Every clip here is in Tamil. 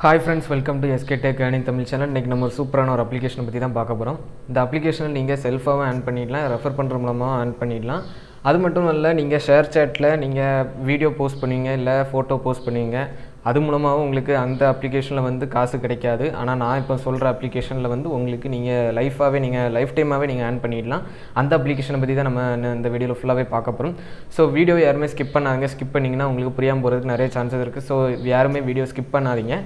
Hi friends, welcome to SK Tech Earning Tamil channel. இன்னைக்கு நம்ம ஒரு சூப்பரான ஒரு அப்ளிகேஷன் பத்தி தான் பார்க்க போறோம். இந்த அப்ளிகேஷனை நீங்க செல்ஃபாவே earn பண்ணிடலாம், ரெஃபர் பண்ற மூலமா earn பண்ணிடலாம். அது மட்டும் இல்ல, நீங்க ஷேர் சாட்ல நீங்க வீடியோ போஸ்ட் பண்ணுவீங்க இல்ல போட்டோ போஸ்ட் பண்ணுவீங்க. அது மூலமாவும் உங்களுக்கு அந்த அப்ளிகேஷன்ல வந்து காசு கிடைக்காது. ஆனா நான் இப்ப சொல்ற அப்ளிகேஷன்ல வந்து உங்களுக்கு நீங்க லைஃப் டைமாவே நீங்க earn பண்ணிடலாம். அந்த அப்ளிகேஷனை பத்தி தான் நம்ம இந்த வீடியோல ஃபுல்லாவே பார்க்க போறோம். சோ வீடியோ யாருமே ஸ்கிப் பண்ணாதீங்க. ஸ்கிப் பண்ணீங்கன்னா உங்களுக்கு புரியாம போறதுக்கு நிறைய சான்சஸ் இருக்கு. சோ யாருமே வீடியோ ஸ்கிப் பண்ணாதீங்க.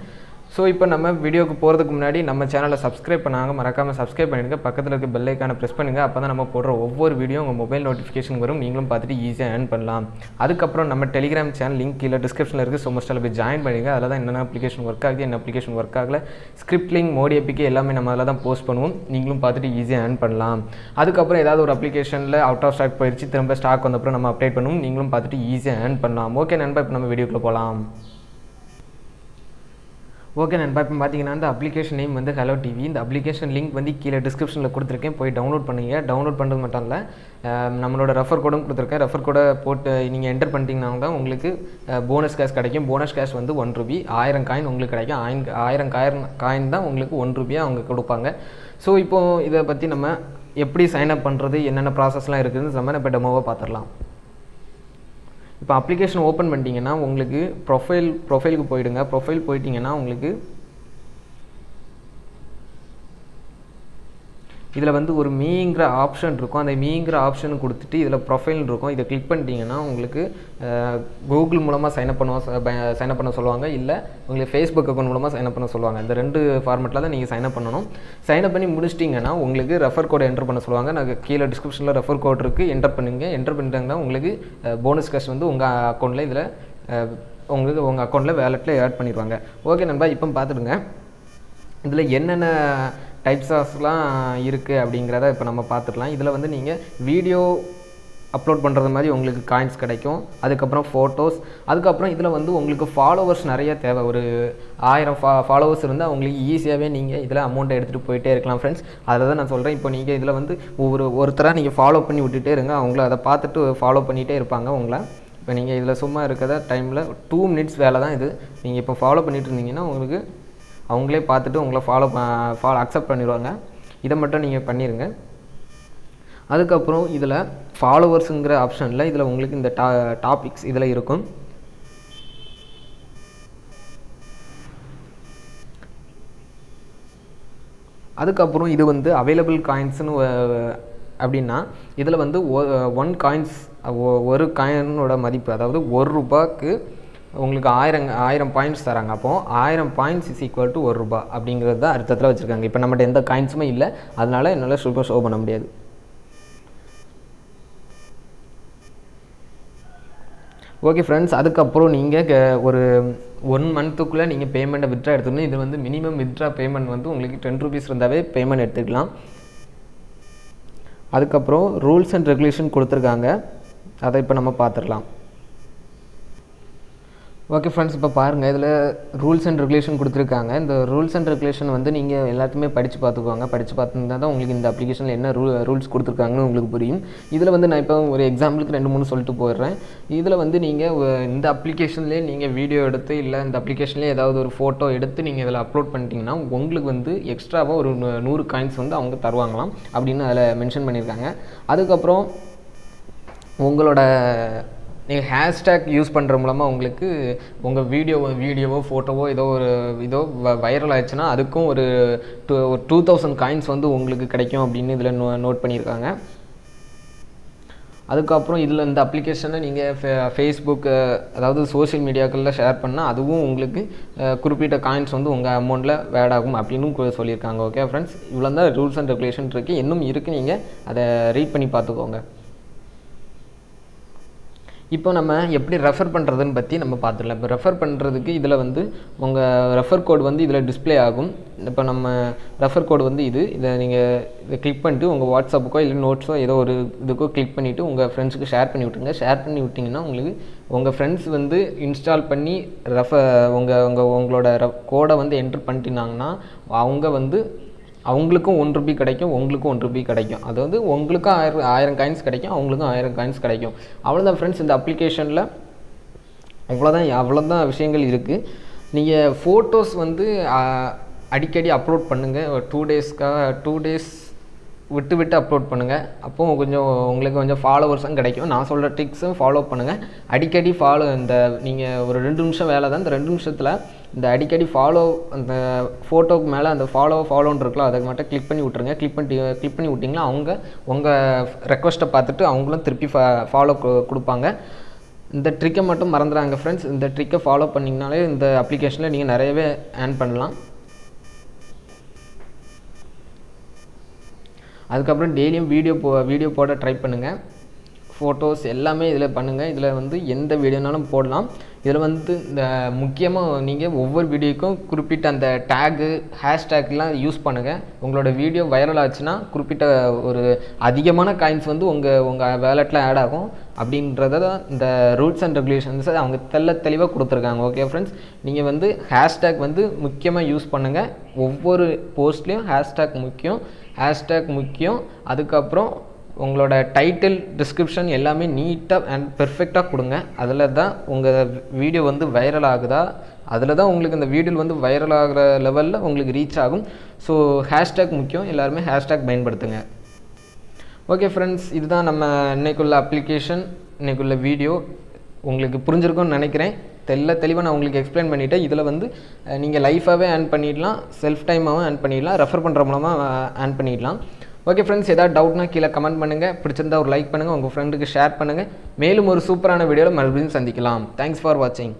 ஸோ இப்போ நம்ம வீடியோக்கு போகிறதுக்கு முன்னாடி நம்ம சேனலை சப்ஸ்கிரைப் பண்ணாங்க, மறக்காமல் சப்ஸ்கிரைப் பண்ணிடுங்க. பக்கத்தில் இருக்க பெல் ஐக்கானை ப்ரெஸ் பண்ணுங்கள். அப்போ தான் நம்ம போடுற ஒவ்வொரு வீடியோ உங்கள் மொபைல் நோட்டிஃபிகேஷன் வரும், நீங்களும் பார்த்துட்டு ஈஸியாக earn பண்ணலாம். அதுக்கப்புறம் நம்ம டெலிகிராம் சேனல் லிங்க் கீழே டிஸ்கிரிப்ஷனில் இருக்குது. ஸோ மஸ்ட்டில் போய் ஜாயின் பண்ணிடுங்க. அதில் தான் என்னென்ன அப்ளிகேஷன் ஒர்க் ஆகுது, என்ன அப்ளிகேஷன் ஒர்க் ஆகலை, ஸ்கிரிப்ட் லிங்க், மோடி ஏபிகே எல்லாமே நம்ம அதில் தான் போஸ்ட் பண்ணுவோம். நீங்களும் பார்த்துட்டு ஈஸியாக earn பண்ணலாம். அதுக்கப்புறம் ஏதாவது ஒரு அப்ளிகேஷனில் அவுட் ஆஃப் ஸ்டாக் போயிடுச்சு, திரும்ப ஸ்டாக் வந்தப்பறம் நம்ம அப்டேட் பண்ணுவோம். நீங்களும் பார்த்துட்டு ஈஸியாக earn பண்ணலாம். ஓகே நண்பா, இப்போ நம்ம வீடியோக்குள்ளே போகலாம். ஓகே நண்பா, இப்போ பார்த்தீங்கன்னா இந்த அப்ளிகேஷன் நேம் வந்து haloTV. இந்த அப்ளிகேஷன் லிங்க் வந்து கீழே டிஸ்கிரிப்ஷனில் கொடுத்துருக்கேன், போய் டவுன்லோட் பண்ணுங்க. டவுன்லோட் பண்ணுறது மட்டும் இல்லை, நம்மளோட ரெஃபர் கோடும் கொடுத்துருக்கேன். ரெஃபர் கோடை போட்டு நீங்கள் என்டர் பண்ணிட்டீங்கன்னா தான் உங்களுக்கு போனஸ் கேஷ் கிடைக்கும். போனஸ் கேஷ் வந்து ₹1, 1000 காயின் உங்களுக்கு கிடைக்கும். 1000 காயின் தான் உங்களுக்கு ₹1 அவங்க கொடுப்பாங்க. ஸோ இப்போது இதை பற்றி நம்ம எப்படி சைன்அப் பண்ணுறது, என்னென்ன ப்ராசஸ்லாம் இருக்குதுன்னு நம்ம இப்போ டெமோவாக பார்த்துடலாம். இப்போ அப்ளிகேஷன் ஓப்பன் பண்ணிட்டீங்கன்னா உங்களுக்கு ப்ரொஃபைலுக்கு போயிடுங்க. ப்ரொஃபைல் போயிட்டீங்கன்னா உங்களுக்கு இதில் வந்து ஒரு மீங்கிற ஆப்ஷன் இருக்கும். அந்த மீங்கிற ஆப்ஷன் கொடுத்துட்டு இதில் ப்ரொஃபைல் இருக்கும். இதை கிளிக் பண்ணிட்டீங்கன்னா உங்களுக்கு கூகுள் மூலமாக சைன்அப் பண்ண சொல்லுவாங்க, இல்லை உங்களுக்கு ஃபேஸ்புக் அக்கௌண்ட் மூலமாக சைன்அப் பண்ண சொல்லுவாங்க. இந்த ரெண்டு ஃபார்மெட்டில் தான் நீங்கள் சைன்அப் பண்ணணும். சைன்அப் பண்ணி முடிச்சிட்டிங்கன்னா உங்களுக்கு ரெஃபர் கோடை என்டர் பண்ண சொல்லுவாங்க. நான் கீழே டிஸ்கிரிப்ஷனில் ரெஃபர் கோட் இருக்குது, என்டர் பண்ணுங்க. என்டர் பண்ணிட்டாங்கன்னா உங்களுக்கு போனஸ் கேஷ் வந்து உங்கள் அக்கௌண்ட்டில் இதில் உங்களுக்கு உங்கள் அக்கௌண்ட்டில் வேலெட்டில் ஆட் பண்ணிடுவாங்க. ஓகே நண்பா, இப்போ பார்த்துடுங்க இதில் என்னென்ன டைப்ஸாஸ்லாம் இருக்குது அப்படிங்கிறத இப்போ நம்ம பார்த்துக்கலாம். இதில் வந்து நீங்கள் வீடியோ அப்லோட் பண்ணுறது மாதிரி உங்களுக்கு காயின்ஸ் கிடைக்கும். அதுக்கப்புறம் ஃபோட்டோஸ், அதுக்கப்புறம் இதில் வந்து உங்களுக்கு ஃபாலோவர்ஸ் நிறைய தேவை. ஒரு 1000 ஃபாலோவர்ஸ் இருந்தால் உங்களுக்கு ஈஸியாகவே நீங்கள் இதில் அமௌண்ட்டை எடுத்துகிட்டு போயிட்டே இருக்கலாம் ஃப்ரெண்ட்ஸ். அதை தான் நான் சொல்கிறேன். இப்போ நீங்கள் இதில் வந்து ஒருத்தராக நீங்கள் ஃபாலோ பண்ணி விட்டுட்டே இருங்க. அவங்கள அதை பார்த்துட்டு ஃபாலோ பண்ணிகிட்டே இருப்பாங்க உங்களை. இப்போ நீங்கள் இதில் சும்மா இருக்கிற டைமில் 2 மினிட்ஸ் வேலை தான் இது. நீங்கள் இப்போ ஃபாலோ பண்ணிகிட்டு இருந்தீங்கன்னா உங்களுக்கு அவங்களே பார்த்துட்டு உங்களை அக்செப்ட் பண்ணிடுவாங்க. இதை மட்டும் நீங்கள் பண்ணிடுங்க. அதுக்கப்புறம் இதில் ஃபாலோவர்ஸுங்கிற ஆப்ஷனில் இதில் உங்களுக்கு இந்த டாபிக்ஸ் இதில் இருக்கும். அதுக்கப்புறம் இது வந்து அவைலபிள் காயின்ஸ்னு அப்படின்னா இதில் வந்து ஒரு காயினோட மதிப்பு, அதாவது ₹1 உங்களுக்கு 1000 பாயிண்ட்ஸ் தராங்க. அப்போது 1000 பாயிண்ட்ஸ் இஸ் ஈக்குவல் டு ₹1 அப்படிங்கிறது தான் அர்த்தத்தில் வச்சுருக்காங்க. இப்போ நம்மகிட்ட எந்த காயின்ஸுமே இல்லை, அதனால் என்னால் ஷோ பண்ண முடியாது. ஓகே ஃப்ரெண்ட்ஸ், அதுக்கப்புறம் நீங்கள் ஒரு 1 மந்த்துக்குள்ளே நீங்கள் பேமெண்ட்டை வித்ட்ரா எடுத்துக்கணும். இது வந்து மினிமம் வித்ட்ரா பேமெண்ட் வந்து உங்களுக்கு ₹10 இருந்தாவே பேமெண்ட் எடுத்துக்கலாம். அதுக்கப்புறம் ரூல்ஸ் அண்ட் ரெகுலேஷன் கொடுத்துருக்காங்க, அதை இப்போ நம்ம பார்த்துடலாம். ஓகே ஃப்ரெண்ட்ஸ், இப்போ பாருங்கள் இதில் ரூல்ஸ் அண்ட் ரெகுலேஷன் கொடுத்துருக்காங்க. இந்த ரூல்ஸ் அண்ட் ரெகுலேஷன் வந்து நீங்கள் எல்லாத்தையுமே படித்து பார்த்துக்குவாங்க. படித்து பார்த்துருந்தா தான் உங்களுக்கு இந்த அப்ளிகேஷனில் என்ன ரூல்ஸ் கொடுத்துருக்காங்கன்னு உங்களுக்கு புரியும். இதில் வந்து நான் இப்போ ஒரு எக்ஸாம்பிளுக்கு 2-3 சொல்லிட்டு போயிடுறேன். இதில் வந்து நீங்கள் இந்த அப்ளிகேஷன்லேயே நீங்கள் வீடியோ எடுத்து, இல்லை இந்த அப்ளிகேஷன்லேயே ஏதாவது ஒரு ஃபோட்டோ எடுத்து நீங்கள் இதில் அப்லோட் பண்ணிட்டீங்கன்னா உங்களுக்கு வந்து எக்ஸ்ட்ராவாக ஒரு 100 காயின்ஸ் வந்து அவங்க தருவாங்களாம் அப்படின்னு அதில் மென்ஷன் பண்ணியிருக்காங்க. அதுக்கப்புறம் உங்களோட நீங்கள் ஹேஷ்டேக் யூஸ் பண்ணுற மூலமாக உங்களுக்கு உங்கள் வீடியோவோ ஃபோட்டோவோ ஏதோ வைரல் ஆயிடுச்சுன்னா அதுக்கும் ஒரு 2000 காயின்ஸ் வந்து உங்களுக்கு கிடைக்கும் அப்படின்னு இதில் நோட் பண்ணியிருக்காங்க. அதுக்கப்புறம் இதில் இந்த அப்ளிகேஷனை நீங்கள் ஃபேஸ்புக், அதாவது சோஷியல் மீடியாக்களில் ஷேர் பண்ணால் அதுவும் உங்களுக்கு குறிப்பிட்ட காயின்ஸ் வந்து உங்கள் அமௌண்ட்டில் ஆட் ஆகும் அப்படின்னு சொல்லியிருக்காங்க. ஓகே ஃப்ரெண்ட்ஸ், இவ்வளோ தான் ரூல்ஸ் அண்ட் ரெகுலேஷன் இருக்குது. இன்னும் இருக்குது, நீங்கள் அதை ரீட் பண்ணி பார்த்துக்கோங்க. இப்போ நம்ம எப்படி ரெஃபர் பண்ணுறதுன்னு பற்றி நம்ம பார்த்துடலாம். இப்போ ரெஃபர் பண்ணுறதுக்கு இதில் வந்து உங்கள் ரெஃபர் கோட் வந்து இதில் டிஸ்பிளே ஆகும். இப்போ நம்ம ரெஃபர் கோடு வந்து இதை நீங்கள் இதை கிளிக் பண்ணிட்டு உங்கள் வாட்ஸ்அப்புக்கோ இல்லை நோட்ஸோ ஏதோ ஒரு இதுக்கோ கிளிக் பண்ணிவிட்டு உங்கள் ஃப்ரெண்ட்ஸுக்கு ஷேர் பண்ணி விட்டுருங்க. ஷேர் பண்ணி விட்டிங்கன்னா உங்களுக்கு உங்கள் ஃப்ரெண்ட்ஸ் வந்து இன்ஸ்டால் பண்ணி உங்களோட கோடை வந்து என்ட்ரு பண்ணிட்டீங்கன்னா அவங்க வந்து அவங்களுக்கும் ₹1 கிடைக்கும், உங்களுக்கும் ₹1 கிடைக்கும். அதாவது உங்களுக்கும் 1000 காயின்ஸ் கிடைக்கும், அவங்களுக்கும் 1000 காயின்ஸ் கிடைக்கும். அவ்வளோதான் ஃப்ரெண்ட்ஸ், இந்த அப்ளிகேஷனில் அவ்வளோதான் விஷயங்கள் இருக்குது. நீங்கள் ஃபோட்டோஸ் வந்து அடிக்கடி அப்லோட் பண்ணுங்கள். ஒரு 2 டேஸ் விட்டு அப்லோட் பண்ணுங்கள். அப்போது கொஞ்சம் உங்களுக்கு கொஞ்சம் ஃபாலோவர்ஸும் கிடைக்கும். நான் சொல்கிற ட்ரிக்ஸும் ஃபாலோ பண்ணுங்கள். அடிக்கடி இந்த நீங்கள் ஒரு 2 நிமிஷம் வேலை தான். இந்த 2 நிமிஷத்தில் இந்த அடிக்கடி அந்த ஃபோட்டோக்கு மேலே அந்த ஃபாலோன்னு இருக்கலாம், அதை மட்டும் கிளிக் பண்ணி விட்ருங்க. கிளிக் பண்ணி விட்டிங்கன்னா அவங்க உங்கள் ரெக்வஸ்ட்டை பார்த்துட்டு அவங்களும் திருப்பி ஃபாலோ கொடுப்பாங்க. இந்த ட்ரிக்கை மட்டும் மறந்துடாங்க ஃப்ரெண்ட்ஸ். இந்த ட்ரிக்கை ஃபாலோ பண்ணிங்கனாலே இந்த அப்ளிகேஷனில் நீங்கள் நிறையவே ஏர்ன் பண்ணலாம். அதுக்கப்புறம் டெய்லியும் வீடியோ போட ட்ரை பண்ணுங்கள். ஃபோட்டோஸ் எல்லாமே இதில் பண்ணுங்கள். இதில் வந்து எந்த வீடியோனாலும் போடலாம். இதில் வந்து இந்த முக்கியமாக நீங்கள் ஒவ்வொரு வீடியோக்கும் குறிப்பிட்ட அந்த டேகு ஹேஷ்டேக்லாம் யூஸ் பண்ணுங்கள். உங்களோட வீடியோ வைரல் ஆச்சுன்னா குறிப்பிட்ட ஒரு அதிகமான காயின்ஸ் வந்து உங்கள் வேலெட்டில் ஆட் ஆகும். அப்படின்றத தான் இந்த ரூல்ஸ் அண்ட் ரெகுலேஷன்ஸை அவங்க தெளிவாக கொடுத்துருக்காங்க. ஓகே ஃப்ரெண்ட்ஸ், நீங்கள் வந்து ஹேஷ்டேக் வந்து முக்கியமாக யூஸ் பண்ணுங்கள். ஒவ்வொரு போஸ்ட்லேயும் ஹேஷ்டேக் முக்கியம். அதுக்கப்புறம் உங்களோட டைட்டில் டிஸ்கிரிப்ஷன் எல்லாமே நீட்டாக அண்ட் பெர்ஃபெக்டாக கொடுங்க. அதில் தான் உங்கள் வீடியோ வந்து வைரல் ஆகுதா, அதில் தான் உங்களுக்கு இந்த வீடியோ வந்து வைரல் ஆகிற லெவலில் உங்களுக்கு ரீச் ஆகும். ஸோ ஹேஷ்டேக் முக்கியம். எல்லாருமே ஹேஷ்டேக் பயன்படுத்துங்க. ஓகே ஃப்ரெண்ட்ஸ், இதுதான் நம்ம இன்றைக்குள்ள அப்ளிகேஷன், இன்றைக்குள்ள வீடியோ. உங்களுக்கு புரிஞ்சிருக்கும்னு நினைக்கிறேன். தெளிவாக நான் உங்களுக்கு எக்ஸ்பிளைன் பண்ணிவிட்டேன். இதில் வந்து நீங்கள் லைஃபாகவே ஏர்ன் பண்ணிடலாம், செல்ஃப் டைமாகவும் ஏர்ன் பண்ணிடலாம், ரெஃபர் பண்ணுற மூலமாக ஏர்ன் பண்ணிடலாம். ஓகே ஃப்ரெண்ட்ஸ், ஏதாவது டவுட்னா கீழே கமெண்ட் பண்ணுங்கள். பிடிச்சிருந்தா ஒரு லைக் பண்ணுங்கள், உங்கள் ஃப்ரெண்டுக்கு ஷேர் பண்ணுங்கள். மேலும் ஒரு சூப்பரான வீடியோவில் மறுபடியும் சந்திக்கலாம். தேங்க்ஸ் ஃபார் வாட்சிங்.